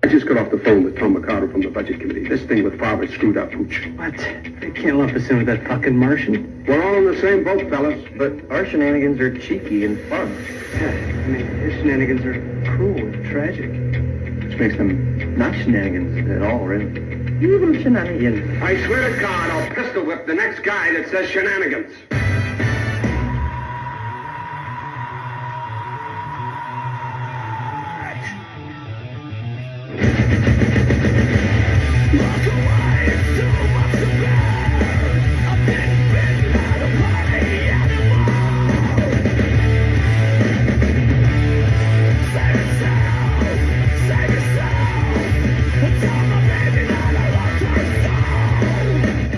I just got off the phone with Tom Mercado from the Budget Committee. This thing with Favre screwed up, Pooch. What? They can't lump us in with that fucking Martian. We're all in the same boat, fellas. But our shenanigans are cheeky and fun. Yeah, I mean, his shenanigans are cruel and tragic. Which makes them not shenanigans at all, really. Evil shenanigans. I swear to God, I'll pistol whip the next guy that says shenanigans.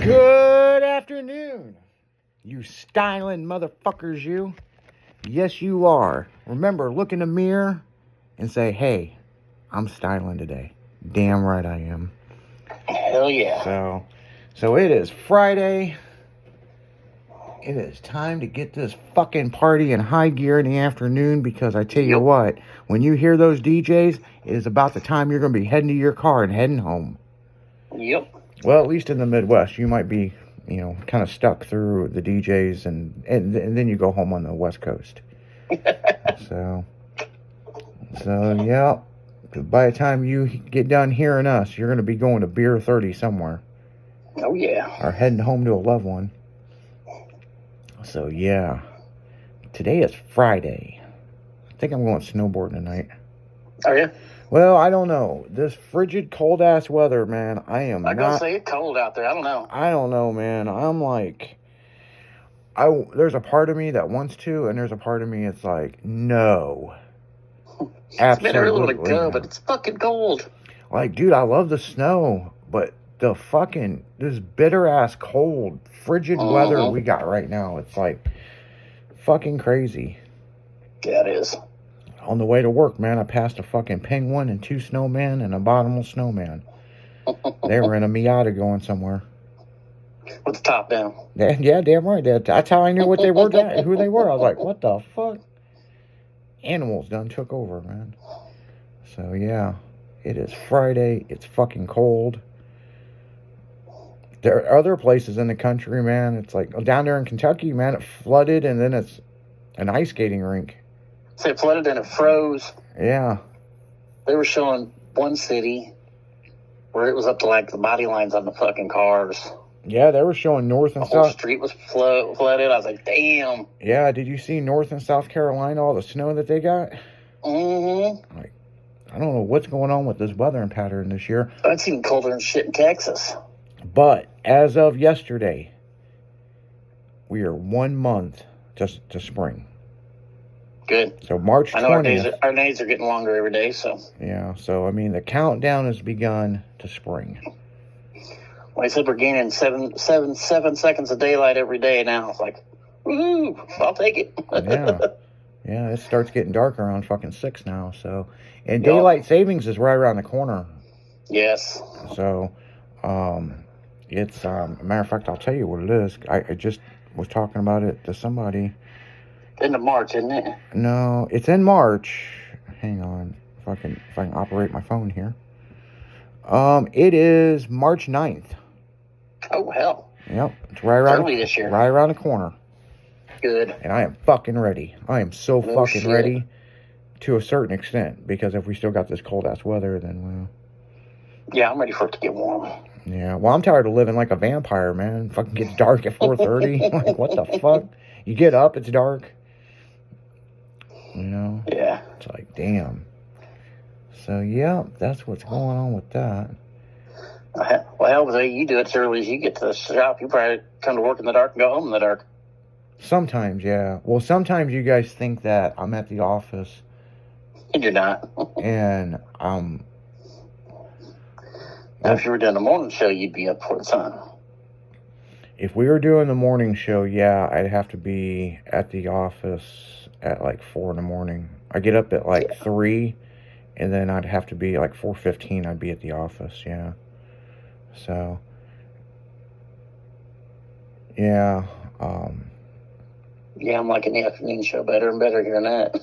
Good afternoon, you styling motherfuckers, you. Yes, you are. Remember, look in the mirror and say, hey, I'm styling today. Damn right I am. Hell yeah. So it is Friday. It is time to get this fucking party in high gear in the afternoon, because I tell you what, when you hear those DJs, it is about the time you're going to be heading to your car and heading home. Yep. Well, at least in the Midwest, you might be, kind of stuck through the DJs, and then you go home on the West Coast. so yeah. By the time you get done hearing us, you're going to be going to Beer 30 somewhere. Oh yeah. Or heading home to a loved one. So yeah. Today is Friday. I think I'm going snowboarding tonight. Are you? Well, I don't know. This frigid, cold-ass weather, man, I'm gonna say it's cold out there. I don't know. I don't know, man. I'm like... there's a part of me that wants to, and there's a part of me that's like, no. It's been early to go, but it's fucking cold. Like, dude, I love the snow, but the fucking... this bitter-ass, cold, frigid weather we got right now, it's like fucking crazy. Yeah, it is. On the way to work, man, I passed a fucking penguin and 2 snowmen and a bottomless snowman. They were in a Miata going somewhere. With the top down. Yeah, damn right. That's how I knew what they were, who they were. I was like, what the fuck? Animals done took over, man. So, yeah. It is Friday. It's fucking cold. There are other places in the country, man. It's like, down there in Kentucky, man, it flooded, and then it's an ice skating rink. So it flooded and it froze. Yeah. They were showing one city where it was up to like the body lines on the fucking cars. Yeah, they were showing North and The whole South. street was flooded. I was like, damn. Yeah, did you see North and South Carolina, all the snow that they got? Mm-hmm. Like, I don't know what's going on with this weather pattern this year. It's even colder than shit in Texas. But as of yesterday, we are 1 month to spring. Good. So March 20th. I know our days are getting longer every day, so. Yeah, so I mean the countdown has begun to spring. Well, they said we're gaining seven seconds of daylight every day now. It's like, woohoo, I'll take it. Yeah, it starts getting dark around fucking 6 now, so. And daylight savings is right around the corner. Yes. So, it's, matter of fact, I'll tell you what it is. I just was talking about it to somebody. End of March, isn't it? No, it's in March. Hang on. If I can operate my phone here. It is March 9th. Oh, hell. Yep. It's right around early this year. Right around the corner. Good. And I am fucking ready. I am so fucking shit. ready to a certain extent, because if we still got this cold ass weather, then well. Yeah, I'm ready for it to get warm. Yeah. Well, I'm tired of living like a vampire, man. Fucking gets dark at 4:30. Like, what the fuck? You get up, it's dark. Yeah. It's like, damn. So, yeah, that's what's going on with that. Well, hell, with you do it as early as you get to the shop. You probably come to work in the dark and go home in the dark. Sometimes, yeah. Well, sometimes you guys think that I'm at the office. And you're not. And, Now, if you were doing the morning show, you'd be up for the sun. If we were doing the morning show, yeah, I'd have to be at the office at like 4 in the morning. I get up at like 3, and then I'd have to be like 4:15. I'd be at the office, yeah. So, yeah. Yeah, I'm liking the afternoon show better and better hearing that.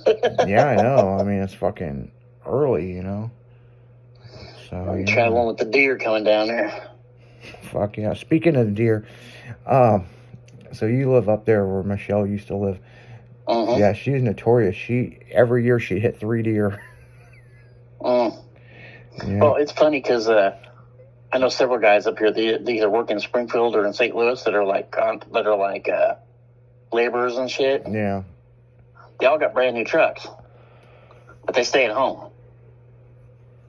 Yeah, I know. I mean, it's fucking early, you know. So I'm yeah. traveling with the deer coming down there. Fuck yeah. Speaking of the deer, so you live up there where Michelle used to live. Mm-hmm. Yeah, she's notorious. Every year she hit 3 deer. Mm. Yeah. Well, it's funny because I know several guys up here. They either work in Springfield or in St. Louis that are like laborers and shit. Yeah. They all got brand new trucks, but they stay at home.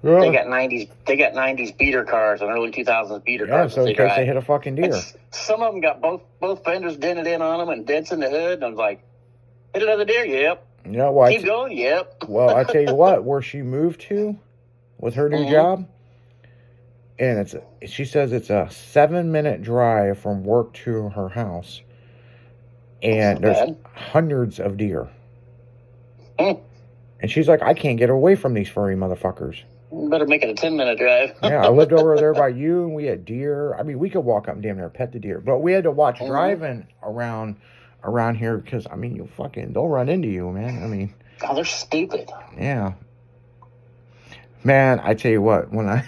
Yeah. They got 90s beater cars and early 2000s beater Yeah, cars. so in case they hit a fucking deer. And some of them got both fenders dented in on them and dents in the hood. And I was like, hit another deer? Yep. Yeah, well, Keep going? Yep. Well, I tell you what, where she moved to with her new job, and she says it's a 7-minute drive from work to her house, and there's hundreds of deer. Mm. And she's like, I can't get away from these furry motherfuckers. You better make it a 10-minute drive. Yeah, I lived over there by you, and we had deer. I mean, we could walk up and damn near pet the deer, but we had to watch driving around here because, I mean, they'll run into you, man. I mean, oh, they're stupid. Yeah. Man, I tell you what, I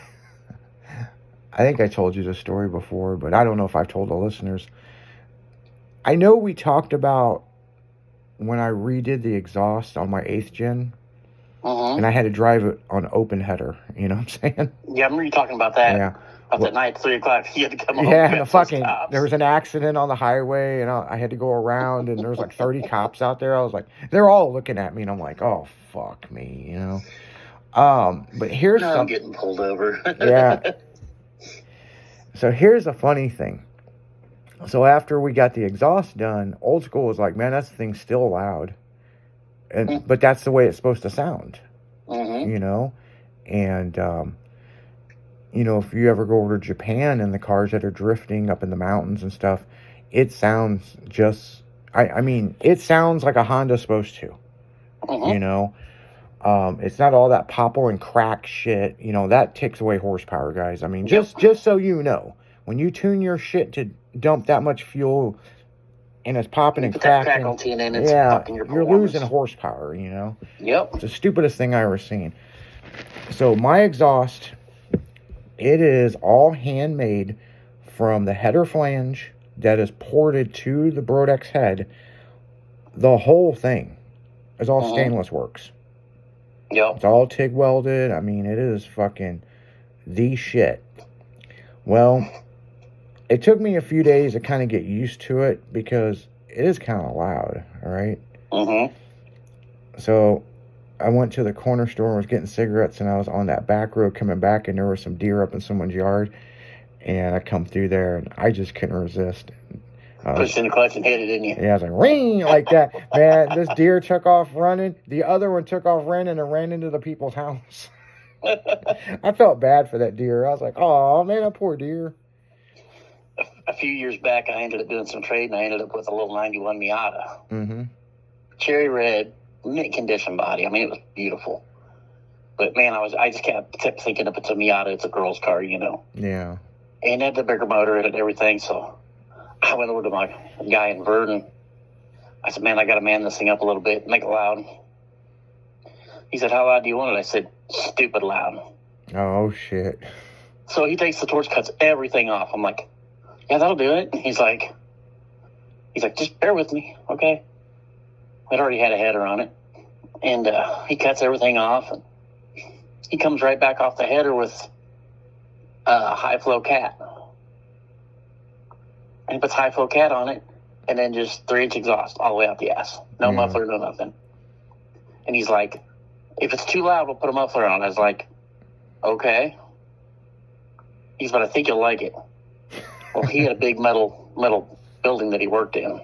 think I told you this story before, but I don't know if I've told the listeners. I know we talked about when I redid the exhaust on my 8th gen, and I had to drive it on open header, you know what I'm saying? Yeah, I remember you talking about that. Yeah. About that night at 3 o'clock, you had to come home. Yeah, and there was an accident on the highway, and I had to go around, and there was like 30 cops out there. I was like, they're all looking at me, and I'm like, oh, fuck me, you know? But here's I'm getting pulled over. Yeah. So here's a funny thing. So after we got the exhaust done, Old School was like, man, that thing's still loud. But that's the way it's supposed to sound. You know? And, you know, if you ever go over to Japan and the cars that are drifting up in the mountains and stuff, it sounds just, I mean, it sounds like a Honda's supposed to. You know? It's not all that popple and crack shit. You know, that takes away horsepower, guys. I mean, just so you know, when you tune your shit to dump that much fuel and it's popping and cracking, you're losing horsepower, you know? Yep. It's the stupidest thing I ever seen. So my exhaust, it is all handmade from the header flange that is ported to the Brodex head. The whole thing is all stainless works. Yep. It's all TIG welded. I mean, it is fucking the shit. Well, it took me a few days to kind of get used to it because it is kind of loud, all right? So I went to the corner store and was getting cigarettes, and I was on that back road coming back, and there were some deer up in someone's yard, and I come through there, and I just couldn't resist. Pushed in the clutch and hit it, didn't you? Yeah, I was like, ring, like that. Man, this deer took off running. The other one took off running and ran into the people's house. I felt bad for that deer. I was like, oh, man, that poor deer. A few years back, I ended up doing some trade, and I ended up with a little 91 Miata. Cherry red, mint condition body. I mean, it was beautiful. But, man, I just kept thinking if it's a Miata, it's a girl's car, you know. Yeah. And it had the bigger motor in it and everything, so I went over to my guy in Verdon. I said, man, I got to man this thing up a little bit, make it loud. He said, how loud do you want it? I said, stupid loud. Oh, shit. So he takes the torch, cuts everything off. I'm like, yeah, that'll do it. He's like, just bear with me, okay? It already had a header on it. And he cuts everything off. And he comes right back off the header with a high-flow cat. And he puts high-flow cat on it, and then just 3-inch exhaust all the way out the ass. No muffler, no nothing. And he's like, if it's too loud, we'll put a muffler on. I was like, okay. He's but I think you'll like it. Well, he had a big metal building that he worked in.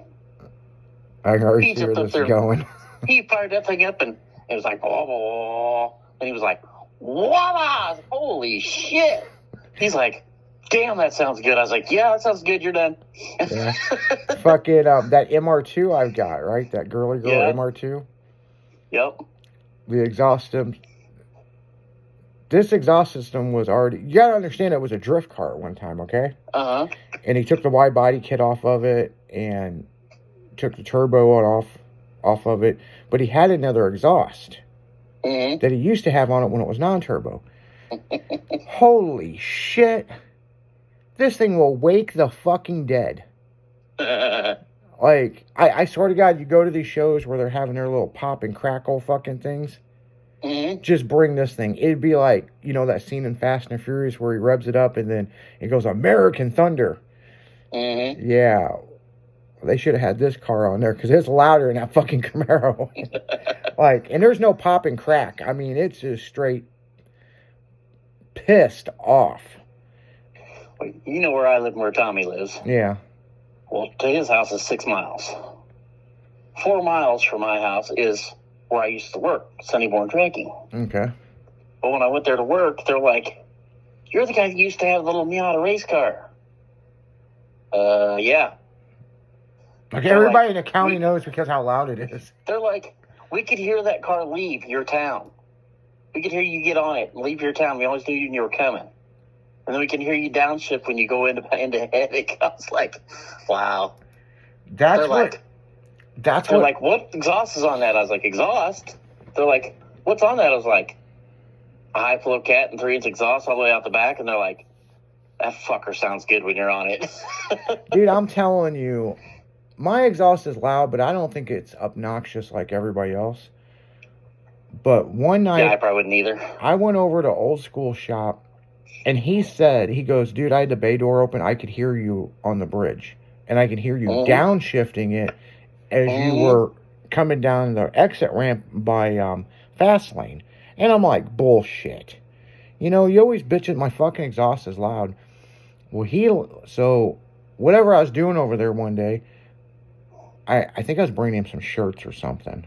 I already see where this is going. He fired that thing up, and it was like, oh, and he was like, voila! Holy shit! He's like, damn, that sounds good. I was like, yeah, that sounds good. You're done. Yeah. Fucking that MR2 I've got, right? That girly girl MR2. Yep. The exhaust system. This exhaust system was already... You gotta understand it was a drift car at one time, okay? And he took the wide body kit off of it and took the turbo off of it. But he had another exhaust that he used to have on it when it was non-turbo. Holy shit. This thing will wake the fucking dead. Like, I swear to God, you go to these shows where they're having their little pop and crackle fucking things. Mm-hmm. Just bring this thing. It'd be like, you know, that scene in Fast and Furious where he revs it up and then it goes American Thunder. Mm-hmm. Yeah. They should have had this car on there because it's louder than that fucking Camaro. Like, and there's no pop and crack. I mean, it's just straight pissed off. You know where I live and where Tommy lives. Yeah. Well, to his house is 6 miles. 4 miles from my house is where I used to work, Sunnyborn Trekking. Okay. But when I went there to work, they're like, "You're the guy that used to have the little Miata race car." Yeah. Like, They're everybody like, in the county knows because how loud it is. They're like, "We could hear that car leave your town. We could hear you get on it and leave your town. We always knew you were coming. And then we can hear you downshift when you go into Headache." I was like, wow. That's They're like, "What exhaust is on that?" I was like, "Exhaust?" They're like, "What's on that?" I was like, "A high flow cat and 3-inch exhaust all the way out the back." And they're like, "That fucker sounds good when you're on it." Dude, I'm telling you, my exhaust is loud, but I don't think it's obnoxious like everybody else. But one night, Yeah, I probably wouldn't either. I went over to Old School Shop, and he goes, "Dude, I had the bay door open. I could hear you on the bridge, and I could hear you downshifting it as you were coming down the exit ramp by Fast Lane." And I'm like, bullshit. You know, you always bitch at my fucking exhaust is loud. Well, so whatever I was doing over there one day, I think I was bringing him some shirts or something.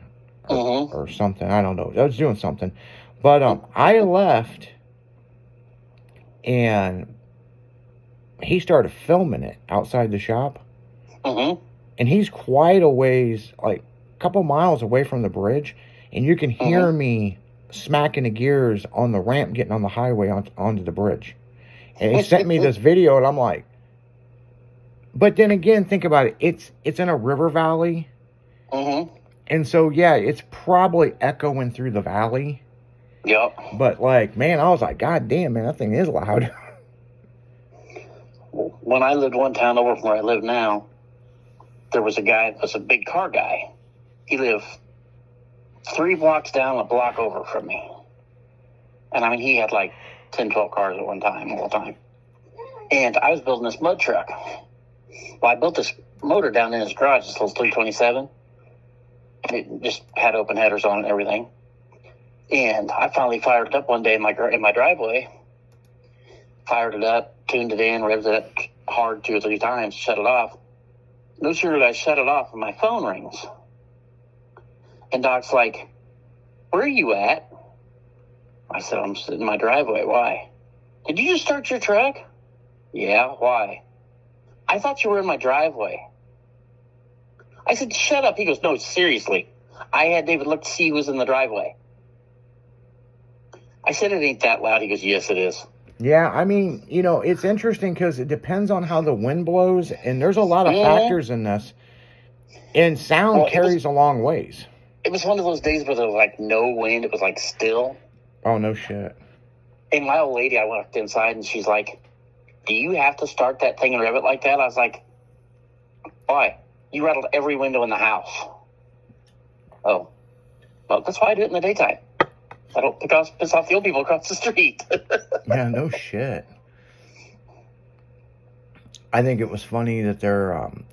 Or something. I don't know. I was doing something. But I left, and he started filming it outside the shop. And he's quite a ways, like a couple miles away from the bridge, and you can hear me smacking the gears on the ramp getting on the highway onto the bridge. And he sent me this video, and I'm like, but then again, think about it. It's in a river valley. And so, yeah, it's probably echoing through the valley. Yep. But, like, man, I was like, God damn, man, that thing is loud. When I lived one town over from where I live now, there was a guy that was a big car guy. He lived 3 blocks down, a block over from me. And, I mean, he had like 10, 12 cars at one time, all the time. And I was building this mud truck. Well, I built this motor down in his garage, this little 327. It just had open headers on it and everything. And I finally fired it up one day in my driveway. Fired it up, tuned it in, revved it up hard 2 or 3 times, shut it off. No sooner did I shut it off, and my phone rings. And Doc's like, "Where are you at?" I said, "I'm sitting in my driveway." "Why?" "Did you just start your truck?" "Yeah, why?" "I thought you were in my driveway." I said, "Shut up." He goes, "No, seriously. I had David look to see who was in the driveway." I said, "It ain't that loud." He goes, "Yes, it is." Yeah, I mean, you know, it's interesting because it depends on how the wind blows, and there's a lot of factors in this. And sound carries a long ways. It was one of those days where there was like no wind. It was like still. Oh, no shit. And my old lady, I walked inside and she's like, "Do you have to start that thing and rev it like that?" I was like, "Why? You rattled every window in the house." "Oh, well, that's why I do it in the daytime. I don't piss off the old people across the street." Yeah, no shit. I think it was funny that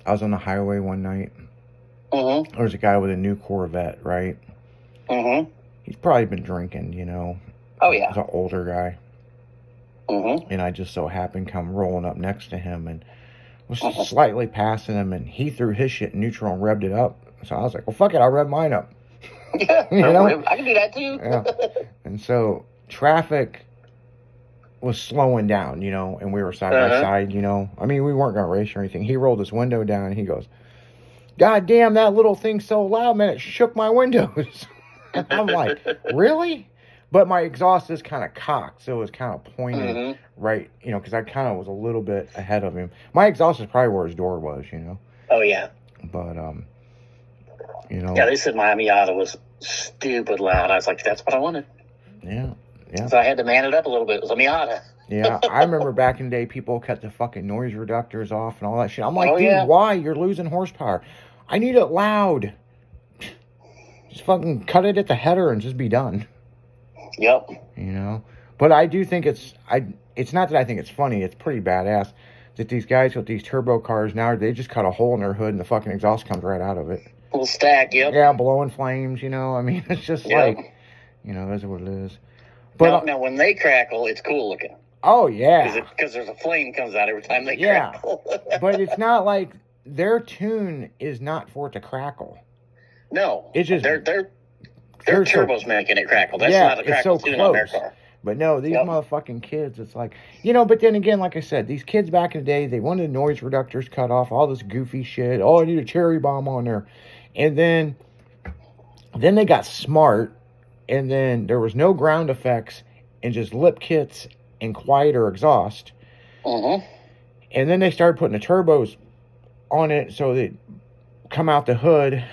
I was on the highway one night. There was a guy with a new Corvette, right? He's probably been drinking, you know. Oh, yeah. He's an older guy. And I just so happened to come rolling up next to him and was slightly passing him, and he threw his shit in neutral and revved it up. So I was like, well, fuck it, I'll rev mine up. Yeah, you know? I can do that too. Yeah. And so traffic was slowing down, you know, and we were side by side, you know. I mean, we weren't going to race or anything. He rolled his window down and he goes, "God damn, that little thing's so loud, man, it shook my windows." And I'm like, really? But my exhaust is kind of cocked, so it was kind of pointed right, you know, because I kind of was a little bit ahead of him. My exhaust is probably where his door was, you know. Oh, yeah. But, you know. Yeah, they said my Miata was stupid loud. I was like, that's what I wanted. Yeah. Yeah. So I had to man it up a little bit. It was a Miata. Yeah, I remember back in the day, people cut the fucking noise reductors off and all that shit. I'm like, Oh, dude, yeah. why? You're losing horsepower. I need it loud. Just fucking cut it at the header and just be done. Yep. You know? But I do think it's not that I think it's funny. It's pretty badass that these guys with these turbo cars now, they just cut a hole in their hood and the fucking exhaust comes right out of it. Little stack, yep. Yeah, blowing flames, you know? I mean, it's just Yep. like, you know, that's what it is. But Now, when they crackle, it's cool looking. oh, yeah. Because there's a flame comes out every time they Yeah. crackle. But it's not like their tune is not for it to crackle. No. It's just Their they're so- turbo's making it crackle. That's Yeah, not a it's crackle so tune on their close. car. But no, these Yep. motherfucking kids, it's like, you know, but then again, like I said, these kids back in the day, they wanted noise reductors cut off, all this goofy shit. Oh, I need a cherry bomb on there. And then they got smart, and then there was no ground effects and just lip kits and quieter exhaust. Mm-hmm. And then they started putting the turbos on it so they come out the hood.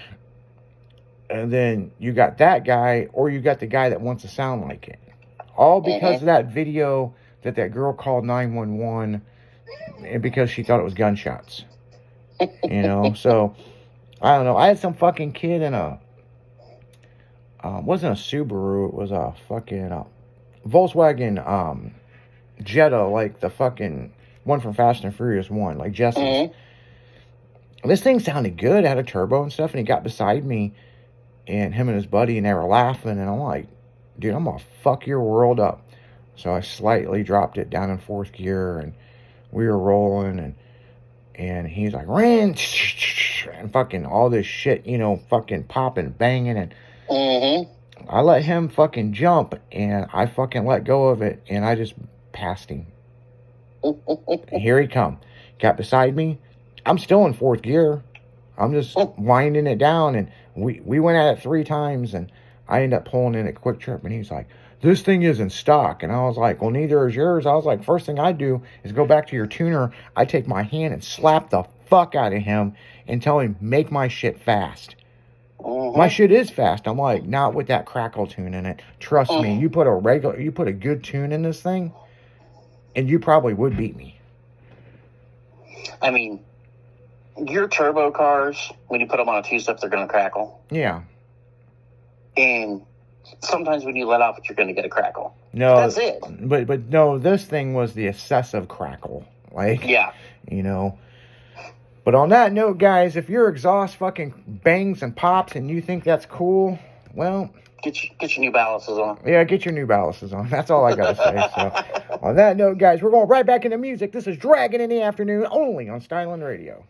And then you got that guy, or you got the guy that wants to sound like it. All because of that video that girl called 911, and because she thought it was gunshots. You know, so I don't know. I had some fucking kid in a wasn't a Subaru, it was a fucking Volkswagen Jetta, like the fucking one from Fast and Furious 1, like Jesse's. Mm-hmm. This thing sounded good, had a turbo and stuff, and he got beside me, and him and his buddy, and they were laughing, and I'm like, dude, I'm gonna fuck your world up. So I slightly dropped it down in fourth gear, and we were rolling, and he's like, ran, and fucking all this shit, you know, fucking popping, banging, and Mm-hmm. I let him fucking jump, and I fucking let go of it, and I just passed him. And here he come. Got beside me. I'm still in fourth gear. I'm just winding it down, and we went at it 3 times, and I ended up pulling in at Quick Trip, and he's like, this thing isn't stock. And I was like, well, neither is yours. I was like, first thing I do is go back to your tuner. I take my hand and slap the fuck out of him and tell him, make my shit fast. Mm-hmm. My shit is fast. I'm like, not with that crackle tune in it. Trust me, you put a good tune in this thing, and you probably would beat me. I mean, your turbo cars, when you put them on a two-step, they're going to crackle. Yeah. And sometimes when you let off it, you're going to get a crackle. No, That's it. But no, this thing was the excessive crackle. Like, Yeah. you know. But on that note, guys, if your exhaust fucking bangs and pops and you think that's cool, well, Get your New Balances on. yeah, get your New Balances on. That's all I got to say. So, on that note, guys, we're going right back into music. This is Dragon in the Afternoon, only on Styling Radio.